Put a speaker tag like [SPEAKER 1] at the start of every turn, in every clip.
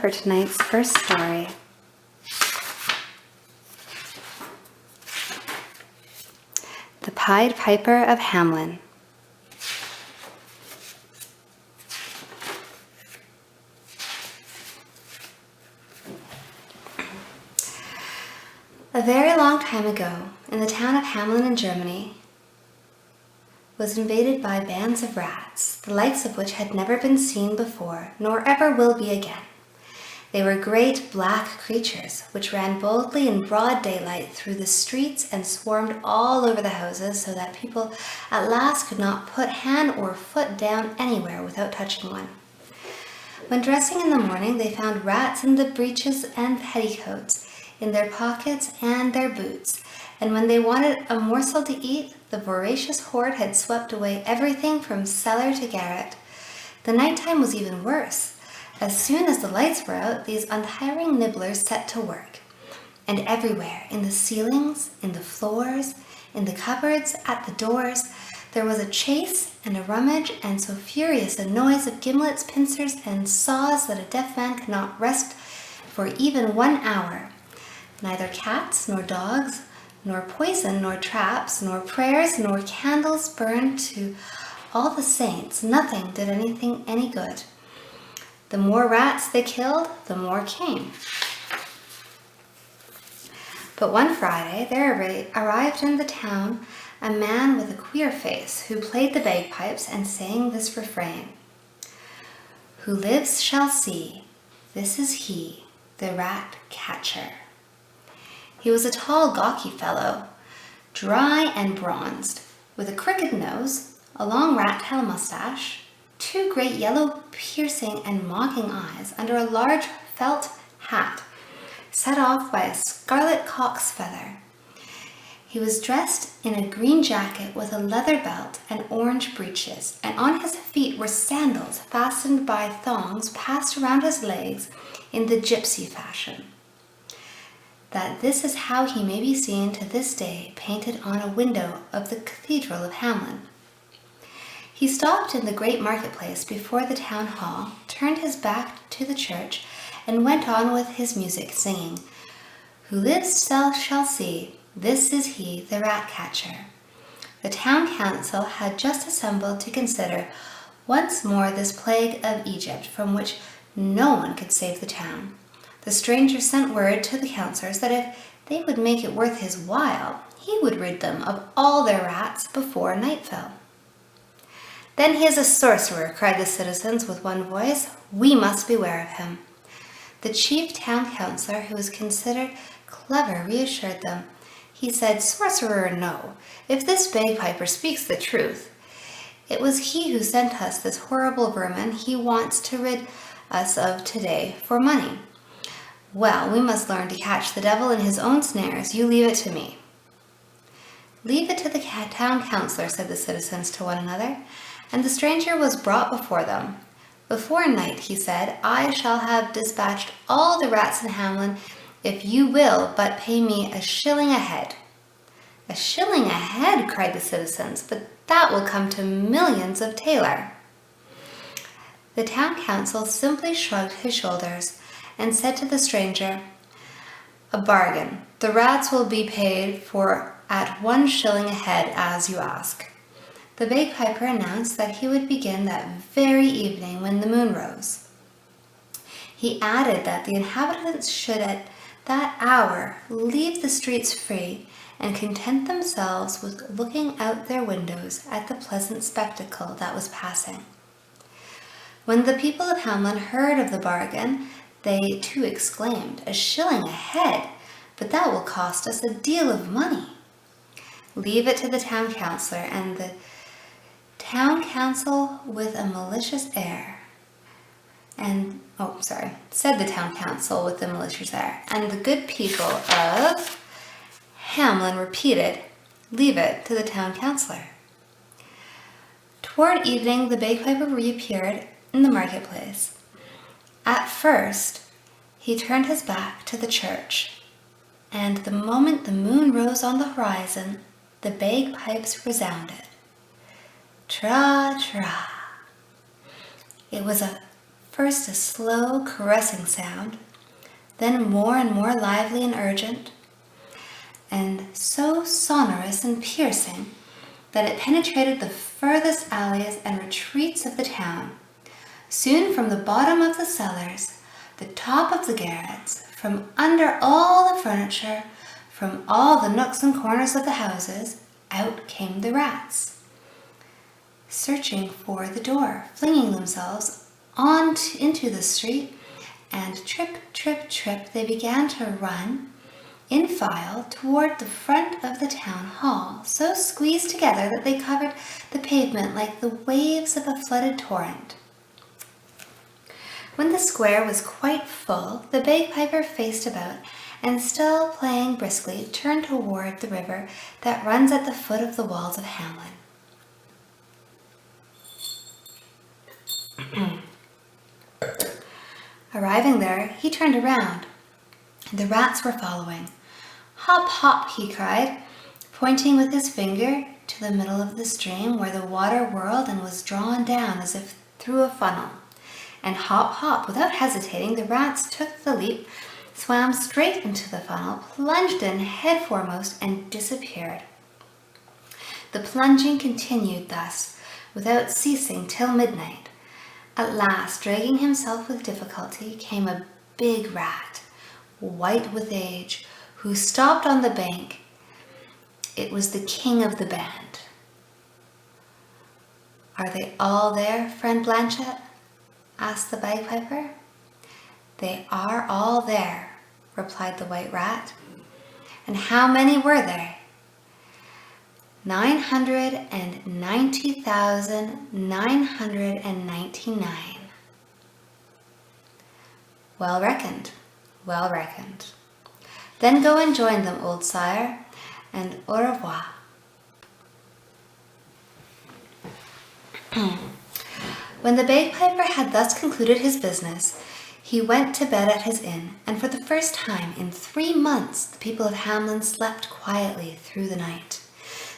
[SPEAKER 1] for tonight's first story. The Pied Piper of Hamelin. A very long time ago, in the town of Hamelin in Germany, was invaded by bands of rats, the likes of which had never been seen before, nor ever will be again. They were great black creatures, which ran boldly in broad daylight through the streets and swarmed all over the houses, so that people at last could not put hand or foot down anywhere without touching one. When dressing in the morning, they found rats in the breeches and petticoats, in their pockets and their boots, and when they wanted a morsel to eat, the voracious horde had swept away everything from cellar to garret. The nighttime was even worse. As soon as the lights were out, these untiring nibblers set to work. And everywhere, in the ceilings, in the floors, in the cupboards, at the doors, there was a chase and a rummage, and so furious a noise of gimlets, pincers, and saws that a deaf man could not rest for even 1 hour. Neither cats nor dogs, nor poison, nor traps, nor prayers, nor candles burned to all the saints. Nothing did anything any good. The more rats they killed, the more came. But one Friday there arrived in the town a man with a queer face, who played the bagpipes and sang this refrain: "Who lives shall see, this is he, the rat catcher." He was a tall, gawky fellow, dry and bronzed, with a crooked nose, a long rat-tail mustache, 2 great yellow, piercing and mocking eyes under a large felt hat, set off by a scarlet cock's feather. He was dressed in a green jacket with a leather belt and orange breeches, and on his feet were sandals fastened by thongs passed around his legs in the gypsy fashion. That this is how he may be seen to this day painted on a window of the Cathedral of Hamelin. He stopped in the great marketplace before the town hall, turned his back to the church, and went on with his music, singing, "Who lives shall see, this is he, the rat catcher." The town council had just assembled to consider once more this plague of Egypt, from which no one could save the town. The stranger sent word to the councillors that if they would make it worth his while, he would rid them of all their rats before night fell. "Then he is a sorcerer," cried the citizens with one voice. "We must beware of him." The chief town councillor, who was considered clever, reassured them. He said, "Sorcerer or no, if this bagpiper speaks the truth, it was he who sent us this horrible vermin he wants to rid us of today for money. Well, we must learn to catch the devil in his own snares. You leave it to me." "Leave it to the town councillor," said the citizens to one another, and the stranger was brought before them. "Before night," he said, "I shall have dispatched all the rats in Hamelin if you will but pay me a shilling a head." "A shilling a head," cried the citizens, "but that will come to millions of taler." The town council simply shrugged his shoulders and said to the stranger, "A bargain. The rats will be paid for at 1 shilling a head as you ask." The bagpiper announced that he would begin that very evening when the moon rose. He added that the inhabitants should at that hour leave the streets free and content themselves with looking out their windows at the pleasant spectacle that was passing. When the people of Hamelin heard of the bargain, they too exclaimed, "A shilling a head, but that will cost us a deal of money." "Leave it to the town councillor," and the town council with a malicious air, said the town council with a malicious air, and the good people of Hamelin repeated, "Leave it to the town councillor." Toward evening, the bagpiper reappeared in the marketplace. At first, he turned his back to the church, and the moment the moon rose on the horizon, the bagpipes resounded. Tra, tra. It was a First a slow, caressing sound, then more and more lively and urgent, and so sonorous and piercing that it penetrated the furthest alleys and retreats of the town. Soon from the bottom of the cellars, the top of the garrets, from under all the furniture, from all the nooks and corners of the houses, out came the rats, searching for the door, flinging themselves into the street, and trip, trip, trip, they began to run in file toward the front of the town hall, so squeezed together that they covered the pavement like the waves of a flooded torrent. When the square was quite full, the bagpiper faced about and, still playing briskly, turned toward the river that runs at the foot of the walls of Hamelin. Arriving there, he turned around. The rats were following. "Hop, hop," he cried, pointing with his finger to the middle of the stream where the water whirled and was drawn down as if through a funnel. And hop, hop, without hesitating, the rats took the leap, swam straight into the funnel, plunged in head foremost, and disappeared. The plunging continued thus, without ceasing, till midnight. At last, dragging himself with difficulty, came a big rat, white with age, who stopped on the bank. It was the king of the band. "Are they all there, friend Blanchette?" asked the bagpiper. "They are all there," replied the white rat. "And how many were there?" 990,999. "Well reckoned, well reckoned. Then go and join them, old sire, and au revoir." When the bagpiper had thus concluded his business, he went to bed at his inn, and for the first time in 3 months the people of Hamelin slept quietly through the night.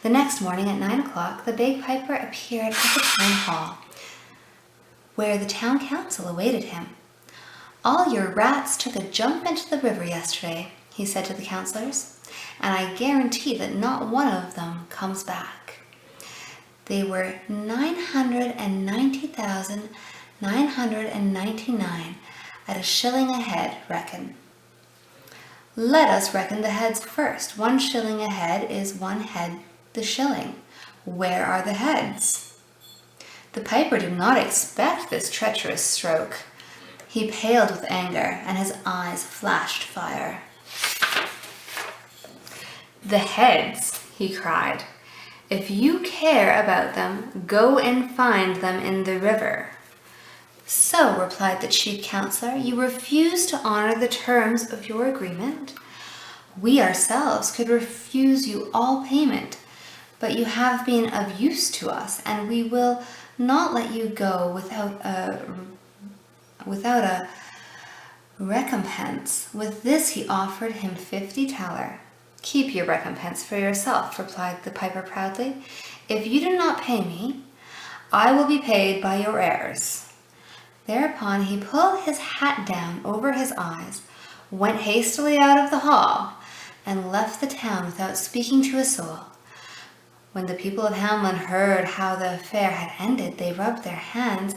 [SPEAKER 1] The next morning at 9 o'clock, the bagpiper appeared at the town hall, where the town council awaited him. "All your rats took a jump into the river yesterday," he said to the councillors, "and I guarantee that not one of them comes back. They were 990,999 at a shilling a head, reckon." "Let us reckon the heads first. 1 shilling a head is 1 head the shilling. Where are the heads?" The piper did not expect this treacherous stroke. He paled with anger, and his eyes flashed fire. "The heads," he cried. "If you care about them, go and find them in the river." "So," replied the chief councillor, "you refuse to honor the terms of your agreement? We ourselves could refuse you all payment, but you have been of use to us, and we will not let you go without a recompense." With this he offered him 50 thaler. "Keep your recompense for yourself," replied the piper proudly. "If you do not pay me, I will be paid by your heirs." Thereupon he pulled his hat down over his eyes, went hastily out of the hall, and left the town without speaking to a soul. When the people of Hamelin heard how the affair had ended, they rubbed their hands,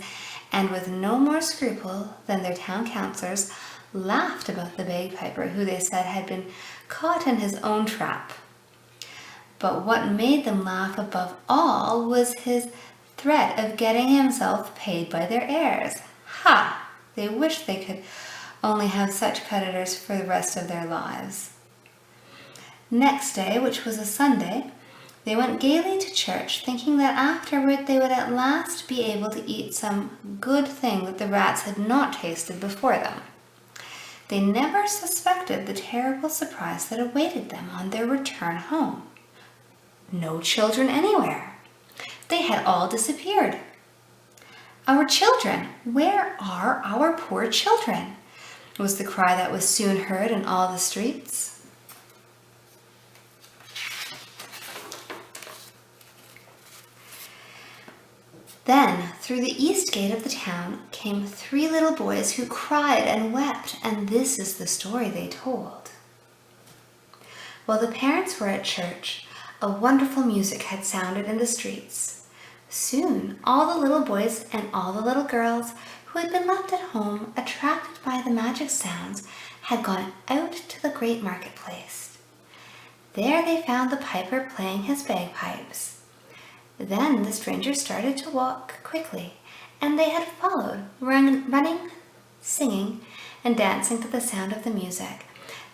[SPEAKER 1] and with no more scruple than their town councillors, laughed about the bagpiper, who they said had been caught in his own trap. But what made them laugh above all was his threat of getting himself paid by their heirs. Ha! They wished they could only have such creditors for the rest of their lives. Next day, which was a Sunday, they went gaily to church, thinking that afterward they would at last be able to eat some good thing that the rats had not tasted before them. They never suspected the terrible surprise that awaited them on their return home. No children anywhere. They had all disappeared. "Our children! Where are our poor children?" was the cry that was soon heard in all the streets. Then, through the east gate of the town came 3 little boys who cried and wept, and this is the story they told. While the parents were at church, a wonderful music had sounded in the streets. Soon, all the little boys and all the little girls who had been left at home, attracted by the magic sounds, had gone out to the great marketplace. There they found the piper playing his bagpipes. Then the strangers started to walk quickly, and they had followed, running, singing, and dancing to the sound of the music,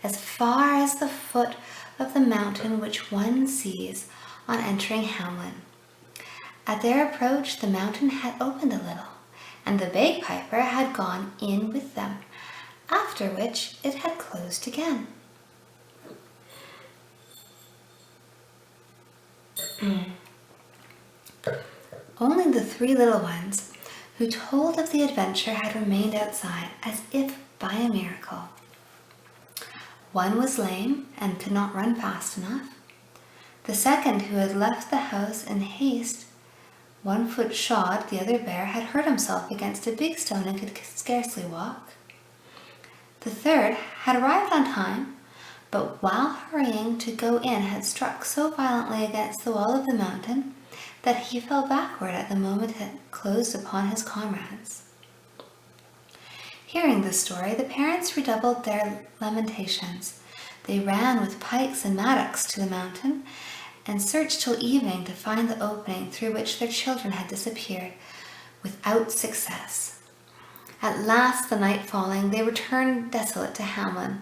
[SPEAKER 1] as far as the foot of the mountain which one sees on entering Hamelin. At their approach, the mountain had opened a little, and the bagpiper had gone in with them, after which it had closed again. Only the 3 little ones who told of the adventure had remained outside, as if by a miracle. One was lame and could not run fast enough. The second, who had left the house in haste, 1 foot shod, the other bear, had hurt himself against a big stone and could scarcely walk. The third had arrived on time, but while hurrying to go in had struck so violently against the wall of the mountain that he fell backward at the moment it closed upon his comrades. Hearing this story, the parents redoubled their lamentations. They ran with pikes and mattocks to the mountain and searched till evening to find the opening through which their children had disappeared, without success. At last, the night falling, they returned desolate to Hamelin.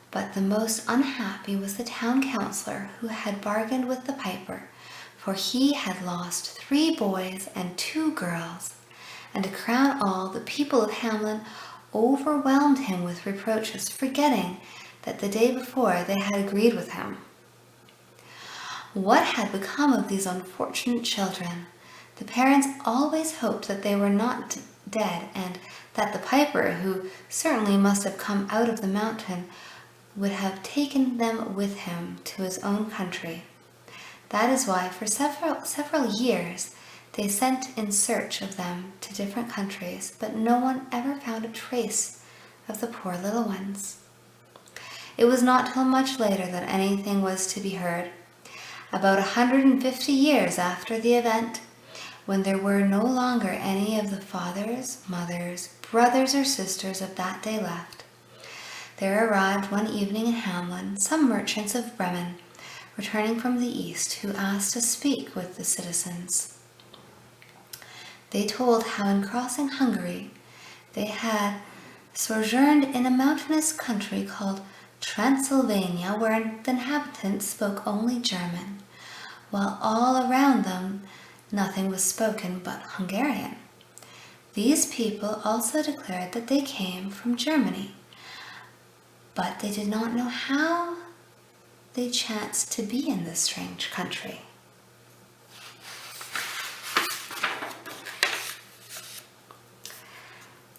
[SPEAKER 1] But the most unhappy was the town councillor, who had bargained with the piper, for he had lost 3 boys and 2 girls, and to crown all, the people of Hamelin overwhelmed him with reproaches, forgetting that the day before they had agreed with him. What had become of these unfortunate children? The parents always hoped that they were not dead, and that the piper, who certainly must have come out of the mountain, would have taken them with him to his own country. That is why for several years they sent in search of them to different countries, but no one ever found a trace of the poor little ones. It was not till much later that anything was to be heard. About 150 years after the event, when there were no longer any of the fathers, mothers, brothers, or sisters of that day left, there arrived one evening in Hamelin some merchants of Bremen, returning from the east, who asked to speak with the citizens. They told how in crossing Hungary they had sojourned in a mountainous country called Transylvania, where the inhabitants spoke only German, while all around them nothing was spoken but Hungarian. These people also declared that they came from Germany, but they did not know how they chanced to be in this strange country.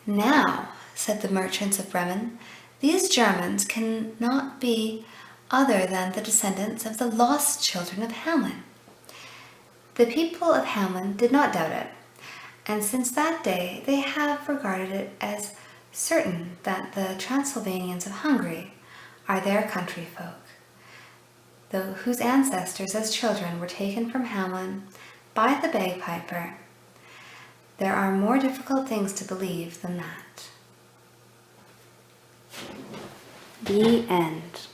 [SPEAKER 1] Now, said the merchants of Bremen, these Germans cannot be other than the descendants of the lost children of Hamelin. The people of Hamelin did not doubt it, and since that day they have regarded it as certain that the Transylvanians of Hungary are their country folk, though whose ancestors as children were taken from Hamelin by the bagpiper. There are more difficult things to believe than that. The end.